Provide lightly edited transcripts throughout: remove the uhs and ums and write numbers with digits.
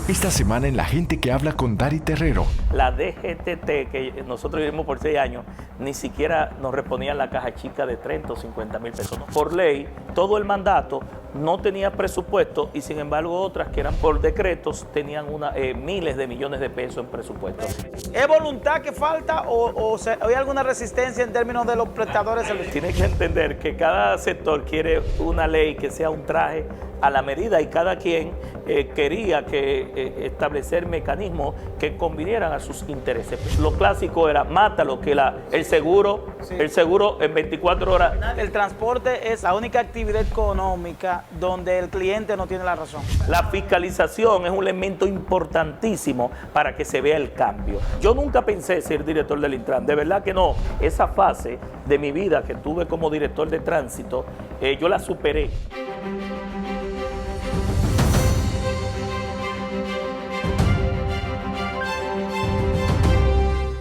Esta semana en La Gente que Habla con Dari Terrero. La DGTT, que nosotros vivimos por 6 años, ni siquiera nos reponían la caja chica de 30 o 50 mil pesos. Por ley, todo el mandato no tenía presupuesto y sin embargo otras que eran por decretos tenían miles de millones de pesos en presupuesto. ¿Es voluntad que falta o hay alguna resistencia en términos de los prestadores de servicios? Tiene que entender que cada sector quiere una ley que sea un traje a la medida y cada quien quería establecer mecanismos que convinieran a sus intereses. Lo clásico era mátalo, que el seguro en 24 horas. El transporte es la única actividad económica donde el cliente no tiene la razón. La fiscalización es un elemento importantísimo para que se vea el cambio. Yo nunca pensé ser director del Intran, de verdad que no. Esa fase de mi vida que tuve como director de tránsito, yo la superé.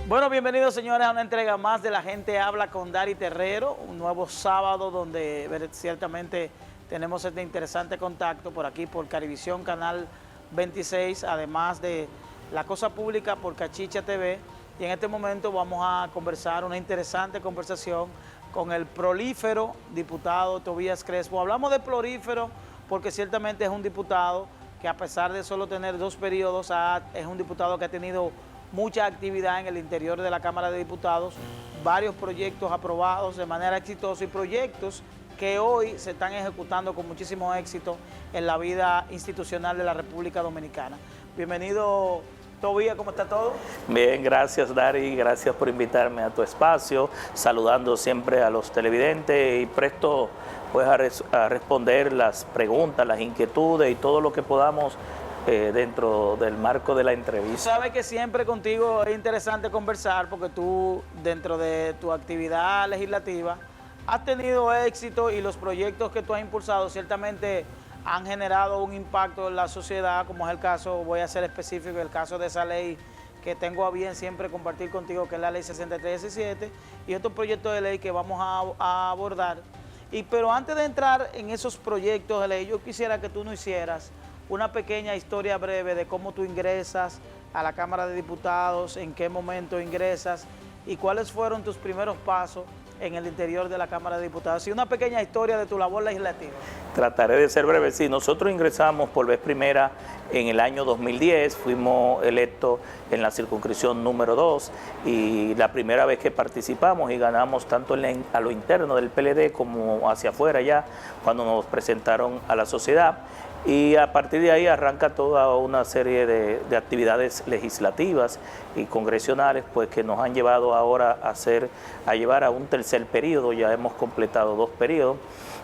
Bueno, bienvenidos señores a una entrega más de La Gente Habla con Dari Terrero, un nuevo sábado donde ciertamente tenemos este interesante contacto por aquí por Carivisión Canal 26, además de La Cosa Pública por Cachicha TV, y en este momento vamos a conversar una interesante conversación con el prolífero diputado Tobías Crespo. Hablamos de prolífero porque ciertamente es un diputado que a pesar de solo tener 2 periodos, es un diputado que ha tenido mucha actividad en el interior de la Cámara de Diputados, varios proyectos aprobados de manera exitosa y proyectos que hoy se están ejecutando con muchísimo éxito en la vida institucional de la República Dominicana. Bienvenido, Tobías, ¿cómo está todo? Bien, gracias Dari, gracias por invitarme a tu espacio, saludando siempre a los televidentes y presto pues a responder las preguntas, las inquietudes y todo lo que podamos dentro del marco de la entrevista. Sabes que siempre contigo es interesante conversar porque tú, dentro de tu actividad legislativa, has tenido éxito y los proyectos que tú has impulsado ciertamente han generado un impacto en la sociedad, como es el caso, voy a ser específico, el caso de esa ley que tengo a bien siempre compartir contigo, que es la ley 6317, y otros proyectos de ley que vamos a abordar. Pero antes de entrar en esos proyectos de ley, yo quisiera que tú nos hicieras una pequeña historia breve de cómo tú ingresas a la Cámara de Diputados, en qué momento ingresas y cuáles fueron tus primeros pasos en el interior de la Cámara de Diputados. Y una pequeña historia de tu labor legislativa. Trataré de ser breve. Sí, nosotros ingresamos por vez primera en el año 2010, fuimos electos en la circunscripción número 2 y la primera vez que participamos y ganamos tanto a lo interno del PLD como hacia afuera ya, cuando nos presentaron a la sociedad. Y a partir de ahí arranca toda una serie de actividades legislativas y congresionales pues que nos han llevado ahora a llevar a un tercer periodo. Ya hemos completado 2 periodos.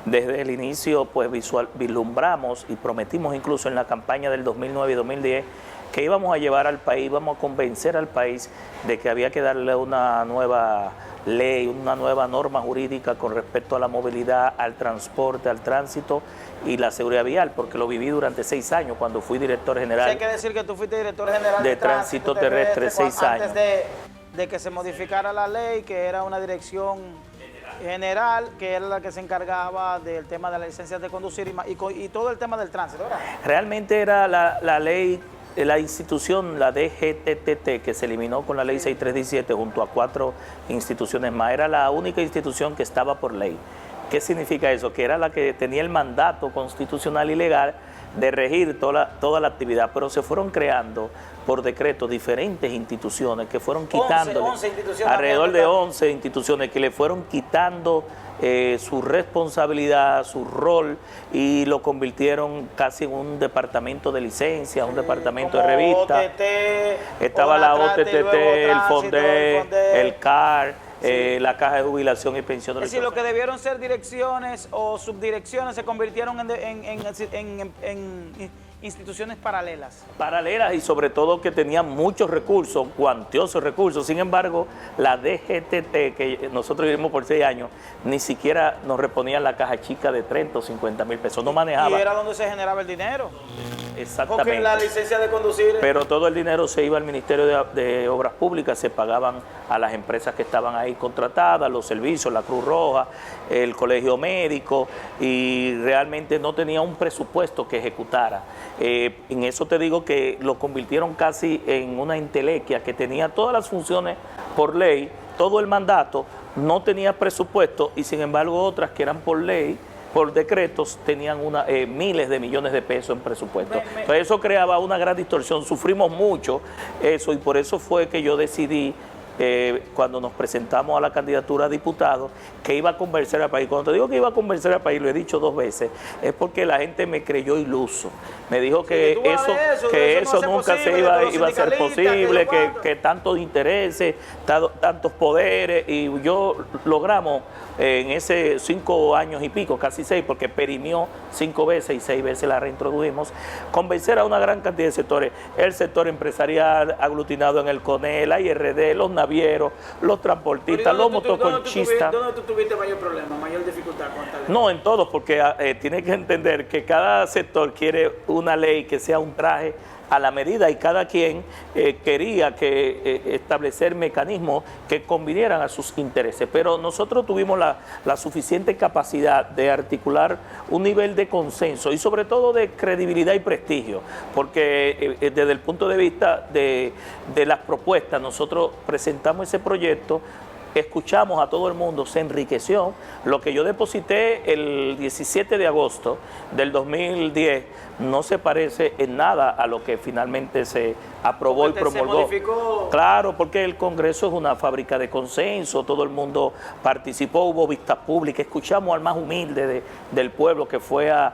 Desde el inicio pues vislumbramos y prometimos incluso en la campaña del 2009 y 2010 que íbamos a llevar al país, íbamos a convencer al país de que había que darle una nueva ley, una nueva norma jurídica con respecto a la movilidad, al transporte, al tránsito y la seguridad vial, porque lo viví durante 6 años cuando fui director general. Sí, hay que decir que tú fuiste director general de tránsito terrestre 6 años. Antes de que se modificara la ley, que era una dirección general, que era la que se encargaba del tema de las licencias de conducir y todo el tema del tránsito, ¿verdad? Realmente era la ley, la institución, la DGTT, que se eliminó con la ley 6317 junto a 4 instituciones más, era la única institución que estaba por ley. ¿Qué significa eso? Que era la que tenía el mandato constitucional y legal de regir toda la actividad, pero se fueron creando por decreto diferentes instituciones que fueron quitando, 11 instituciones, alrededor de 11 instituciones que le fueron quitando su responsabilidad, su rol y lo convirtieron casi en un departamento de licencia, un departamento de revista. Estaba la OTT, el FONDE, el CAR. La Caja de Jubilación y Pensión. Es decir, lo que debieron ser direcciones o subdirecciones se convirtieron en instituciones paralelas. Paralelas y sobre todo que tenían muchos recursos, cuantiosos recursos. Sin embargo, la DGTT, que nosotros vivimos por 6 años, ni siquiera nos reponían la caja chica de 30 o 50 mil pesos. No manejaba. ¿Y era donde se generaba el dinero? Exactamente. Porque la licencia de conducir... Pero todo el dinero se iba al Ministerio de Obras Públicas, se pagaban a las empresas que estaban ahí contratadas, los servicios, la Cruz Roja, el Colegio Médico, y realmente no tenía un presupuesto que ejecutara. En eso te digo que lo convirtieron casi en una entelequia que tenía todas las funciones por ley, todo el mandato, no tenía presupuesto, y sin embargo otras que eran por ley, por decretos, tenían miles de millones de pesos en presupuesto. Entonces eso creaba una gran distorsión, sufrimos mucho eso, y por eso fue que yo decidí, cuando nos presentamos a la candidatura a diputado, que iba a convencer al país. Cuando te digo que iba a convencer al país, lo he dicho 2 veces, es porque la gente me creyó iluso. Me dijo que eso nunca se iba a ser posible, que tantos intereses, tantos poderes, y yo logramos en ese 5 años y pico, casi 6, porque perimió 5 veces y 6 veces la reintrodujimos, convencer a una gran cantidad de sectores, el sector empresarial aglutinado en el CONE, la IRD, los navieros, los transportistas, los motoconchistas. ¿Dónde tú tuviste mayor problema, mayor dificultad? No, en todos, porque tiene que entender que cada sector quiere una ley que sea un traje a la medida, y cada quien quería establecer mecanismos que convinieran a sus intereses. Pero nosotros tuvimos la suficiente capacidad de articular un nivel de consenso y sobre todo de credibilidad y prestigio, porque desde el punto de vista de las propuestas, nosotros presentamos ese proyecto, escuchamos a todo el mundo, se enriqueció. Lo que yo deposité el 17 de agosto del 2010 no se parece en nada a lo que finalmente se aprobó y promulgó. Claro, porque el Congreso es una fábrica de consenso, todo el mundo participó, hubo vistas públicas, escuchamos al más humilde del pueblo que fue a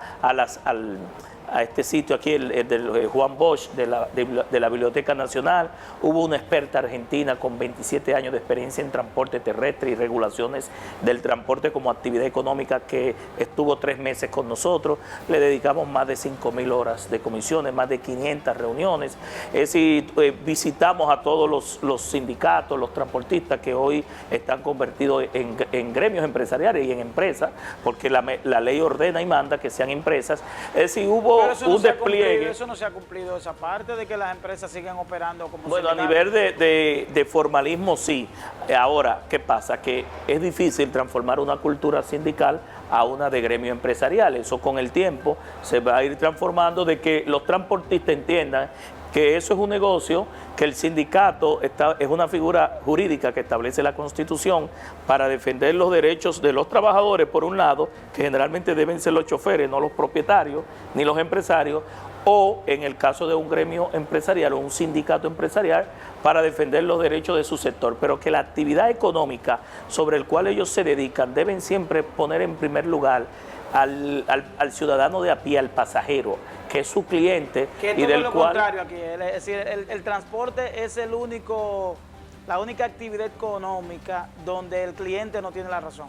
este sitio aquí, el del Juan Bosch, de la Biblioteca Nacional. Hubo una experta argentina con 27 años de experiencia en transporte terrestre y regulaciones del transporte como actividad económica, que estuvo 3 meses con nosotros. Le dedicamos más de 5.000 horas de comisiones, más de 500 reuniones. Es decir, visitamos a todos los sindicatos, los transportistas que hoy están convertidos en gremios empresariales y en empresas, porque la ley ordena y manda que sean empresas. Es decir, hubo un despliegue. Eso no se ha cumplido, esa parte de que las empresas sigan operando como Bueno, a nivel de formalismo sí. Ahora, ¿qué pasa? Que es difícil transformar una cultura sindical a una de gremio empresarial. Eso con el tiempo se va a ir transformando, de que los transportistas entiendan que eso es un negocio, que el sindicato es una figura jurídica que establece la Constitución para defender los derechos de los trabajadores, por un lado, que generalmente deben ser los choferes, no los propietarios, ni los empresarios, o en el caso de un gremio empresarial o un sindicato empresarial, para defender los derechos de su sector, pero que la actividad económica sobre el cual ellos se dedican deben siempre poner en primer lugar al ciudadano de a pie, al pasajero, que es su cliente, y del cual... contrario aquí, es decir, el transporte es la única actividad económica donde el cliente no tiene la razón.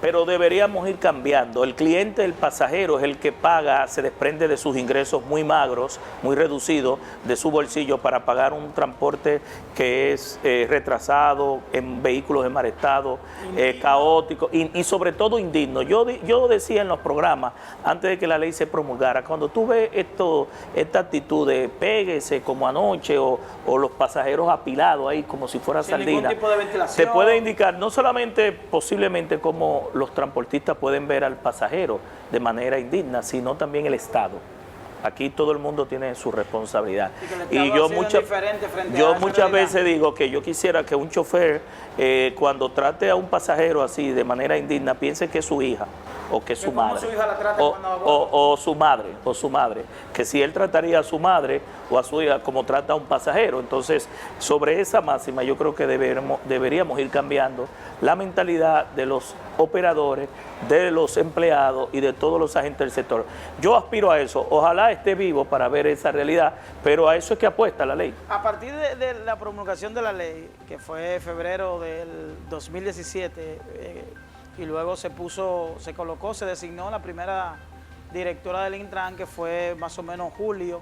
Pero deberíamos ir cambiando. El cliente, el pasajero, es el que paga, se desprende de sus ingresos muy magros, muy reducidos, de su bolsillo, para pagar un transporte que es retrasado, en vehículos en mal estado, caótico y sobre todo indigno. Yo decía en los programas, antes de que la ley se promulgara, cuando tú ves esta actitud de péguese como anoche, o los pasajeros apilados ahí como si fuera sardina, ningún tipo de ventilación, te puede indicar no solamente posiblemente cómo los transportistas pueden ver al pasajero de manera indigna, sino también el Estado. Aquí todo el mundo tiene su responsabilidad. Y yo muchas veces digo que yo quisiera que un chofer, cuando trate a un pasajero así de manera indigna, piense que es su hija, o que es su madre, su hija la trata o su madre, que si él trataría a su madre o a su hija como trata a un pasajero. Entonces, sobre esa máxima yo creo que deberíamos ir cambiando la mentalidad de los operadores, de los empleados y de todos los agentes del sector. Yo aspiro a eso, ojalá esté vivo para ver esa realidad, pero a eso es que apuesta la ley. A partir de la promulgación de la ley, que fue febrero del 2017, y luego se designó la primera directora del Intran, que fue más o menos julio.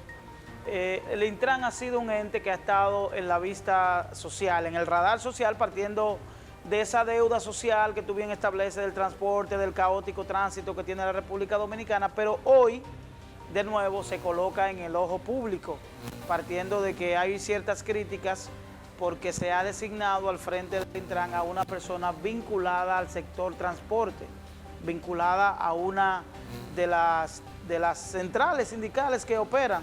El Intran ha sido un ente que ha estado en la vista social, en el radar social, partiendo de esa deuda social que tú bien estableces del transporte, del caótico tránsito que tiene la República Dominicana, pero hoy de nuevo se coloca en el ojo público, partiendo de que hay ciertas críticas porque se ha designado al frente del Intran a una persona vinculada al sector transporte, vinculada a una de las centrales sindicales que operan.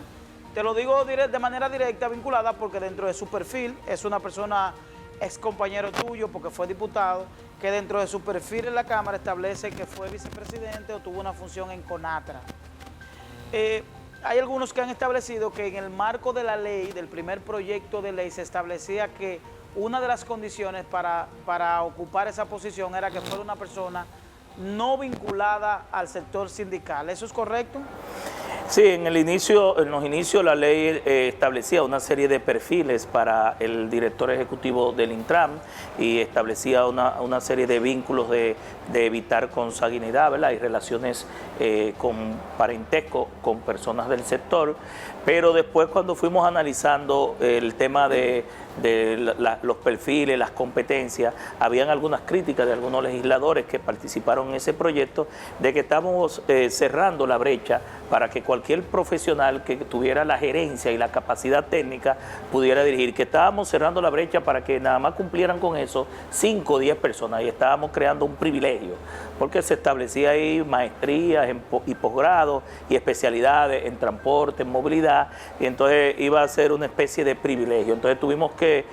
Te lo digo de manera directa, vinculada, porque dentro de su perfil es una persona ex compañero tuyo, porque fue diputado, que dentro de su perfil en la Cámara establece que fue vicepresidente o tuvo una función en CONATRA. Hay algunos que han establecido que en el marco de la ley, del primer proyecto de ley, se establecía que una de las condiciones para ocupar esa posición era que fuera una persona no vinculada al sector sindical. ¿Eso es correcto? Sí, en los inicios la ley establecía una serie de perfiles para el director ejecutivo del Intran y establecía una serie de vínculos de evitar consanguinidad, ¿verdad? Y relaciones con parentesco con personas del sector, pero después cuando fuimos analizando el tema de los perfiles, las competencias, habían algunas críticas de algunos legisladores que participaron en ese proyecto de que estábamos cerrando la brecha para que cualquier profesional que tuviera la gerencia y la capacidad técnica pudiera dirigir, que estábamos cerrando la brecha para que nada más cumplieran con eso 5 o 10 personas y estábamos creando un privilegio, porque se establecía ahí maestrías y posgrados y especialidades en transporte, en movilidad, y entonces iba a ser una especie de privilegio. Entonces tuvimos que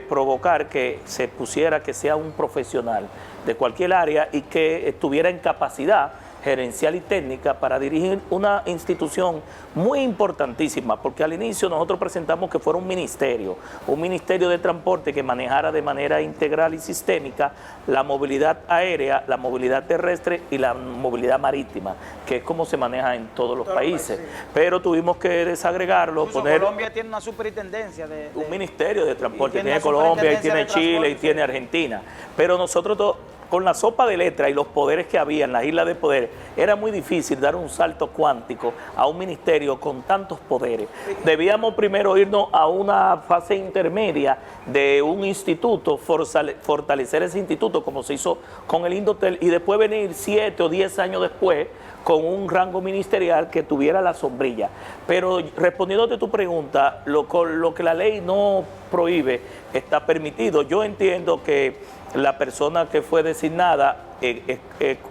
provocar que se pusiera que sea un profesional de cualquier área y que estuviera en capacidad gerencial y técnica para dirigir una institución muy importantísima, porque al inicio nosotros presentamos que fuera un ministerio de transporte que manejara de manera integral y sistémica la movilidad aérea, la movilidad terrestre y la movilidad marítima, que es como se maneja en todos los países. Sí. Pero tuvimos que desagregarlo, Colombia tiene una superintendencia un ministerio de transporte, tiene Colombia, y tiene Chile, y tiene Argentina, pero nosotros con la sopa de letras y los poderes que había en las islas de poder, era muy difícil dar un salto cuántico a un ministerio con tantos poderes. Debíamos primero irnos a una fase intermedia de un instituto, fortalecer ese instituto como se hizo con el Indotel, y después venir 7 o 10 años después con un rango ministerial que tuviera la sombrilla. Pero respondiéndote tu pregunta, lo que la ley no prohíbe está permitido. Yo entiendo que la persona que fue designada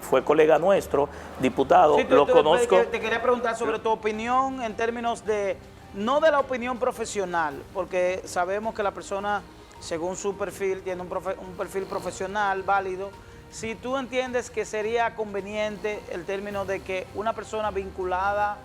fue colega nuestro, diputado, sí, lo conozco. Te quería preguntar sobre tu opinión en términos de, no de la opinión profesional, porque sabemos que la persona, según su perfil, tiene un perfil profesional válido. Si tú entiendes que sería conveniente el término de que una persona vinculada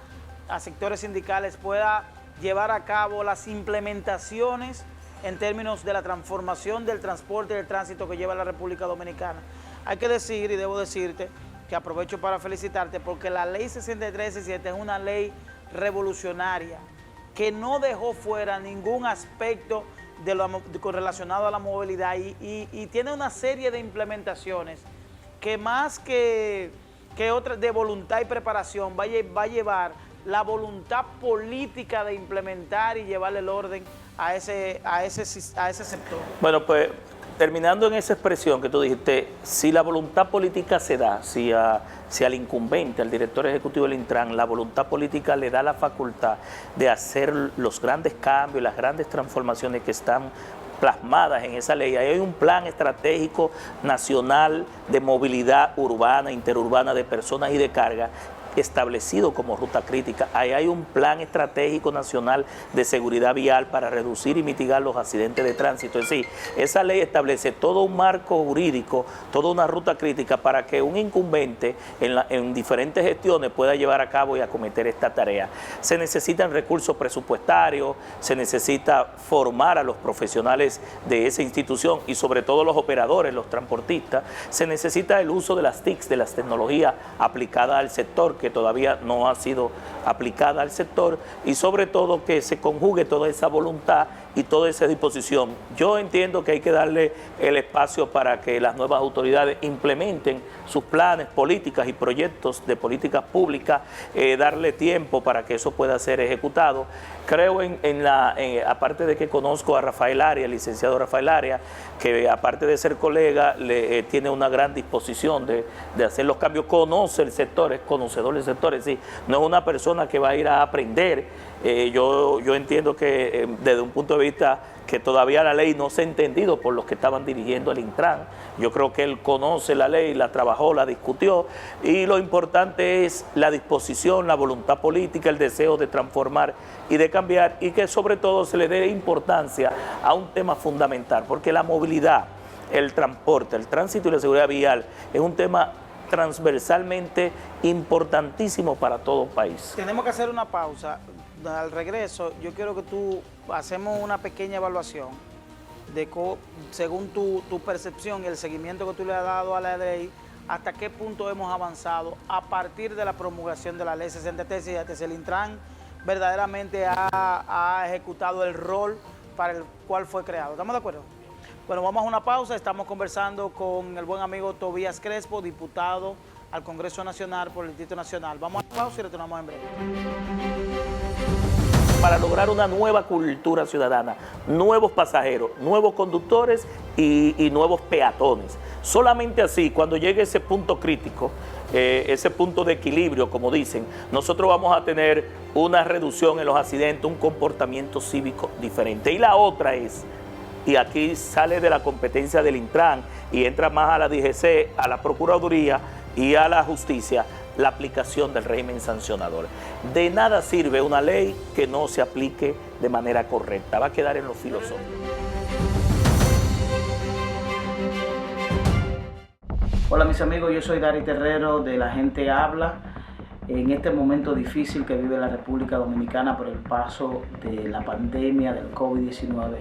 a sectores sindicales pueda llevar a cabo las implementaciones en términos de la transformación del transporte y del tránsito que lleva la República Dominicana. Hay que decir, y debo decirte, que aprovecho para felicitarte, porque la ley 6317 es una ley revolucionaria que no dejó fuera ningún aspecto relacionado a la movilidad y tiene una serie de implementaciones que más que otras de voluntad y preparación va a llevar la voluntad política de implementar y llevarle el orden a ese sector. Bueno, pues terminando en esa expresión que tú dijiste, si la voluntad política se da, si al incumbente, al director ejecutivo del Intran, la voluntad política le da la facultad de hacer los grandes cambios, las grandes transformaciones que están plasmadas en esa ley. Ahí hay un plan estratégico nacional de movilidad urbana, interurbana de personas y de carga establecido como ruta crítica. Ahí hay un plan estratégico nacional de seguridad vial para reducir y mitigar los accidentes de tránsito. Es decir, esa ley establece todo un marco jurídico, toda una ruta crítica para que un incumbente en diferentes gestiones pueda llevar a cabo y acometer esta tarea. Se necesitan recursos presupuestarios, se necesita formar a los profesionales de esa institución y sobre todo los operadores, los transportistas. Se necesita el uso de las TICs, de las tecnologías aplicadas al sector, que todavía no ha sido aplicada al sector, y sobre todo que se conjugue toda esa voluntad y toda esa disposición. Yo entiendo que hay que darle el espacio para que las nuevas autoridades implementen sus planes, políticas y proyectos de políticas públicas, darle tiempo para que eso pueda ser ejecutado. Creo aparte de que conozco a Rafael Arias, el licenciado Rafael Arias, que aparte de ser colega, tiene una gran disposición de hacer los cambios, conoce el sector, es conocedor del sector, es decir, no es una persona que va a ir a aprender. Yo entiendo que desde un punto de vista que todavía la ley no se ha entendido por los que estaban dirigiendo el Intran. Yo creo que él conoce la ley, la trabajó, la discutió, y lo importante es la disposición, la voluntad política, el deseo de transformar y de cambiar, y que sobre todo se le dé importancia a un tema fundamental, porque la movilidad, el transporte, el tránsito y la seguridad vial es un tema transversalmente importantísimo para todo el país. Tenemos que hacer una pausa. Al regreso, yo quiero que hacemos una pequeña evaluación de según tu percepción y el seguimiento que tú le has dado a la ley, hasta qué punto hemos avanzado a partir de la promulgación de la ley 63, si el Intran verdaderamente ha ejecutado el rol para el cual fue creado. ¿Estamos de acuerdo? Bueno, vamos a una pausa. Estamos conversando con el buen amigo Tobías Crespo, diputado al Congreso Nacional por el Distrito Nacional. Vamos a la pausa y retornamos en breve. Para lograr una nueva cultura ciudadana, nuevos pasajeros, nuevos conductores y nuevos peatones. Solamente así, cuando llegue ese punto crítico, ese punto de equilibrio, como dicen, nosotros vamos a tener una reducción en los accidentes, un comportamiento cívico diferente. Y la otra es, y aquí sale de la competencia del Intran y entra más a la DGC, a la Procuraduría y a la Justicia, la aplicación del régimen sancionador. De nada sirve una ley que no se aplique de manera correcta, va a quedar en lo filosófico. Hola mis amigos, yo soy Dari Terrero de La Gente Habla. En este momento difícil que vive la República Dominicana por el paso de la pandemia del COVID-19,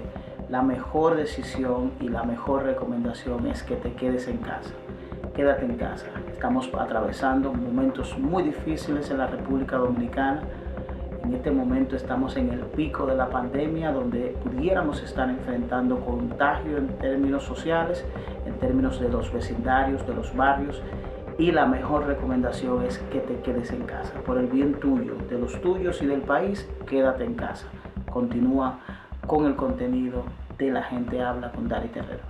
la mejor decisión y la mejor recomendación es que te quedes en casa. Quédate en casa. Estamos atravesando momentos muy difíciles en la República Dominicana. En este momento estamos en el pico de la pandemia, donde pudiéramos estar enfrentando contagio en términos sociales, en términos de los vecindarios, de los barrios, y la mejor recomendación es que te quedes en casa. Por el bien tuyo, de los tuyos y del país, quédate en casa. Continúa con el contenido de La Gente Habla con Dari Terrero.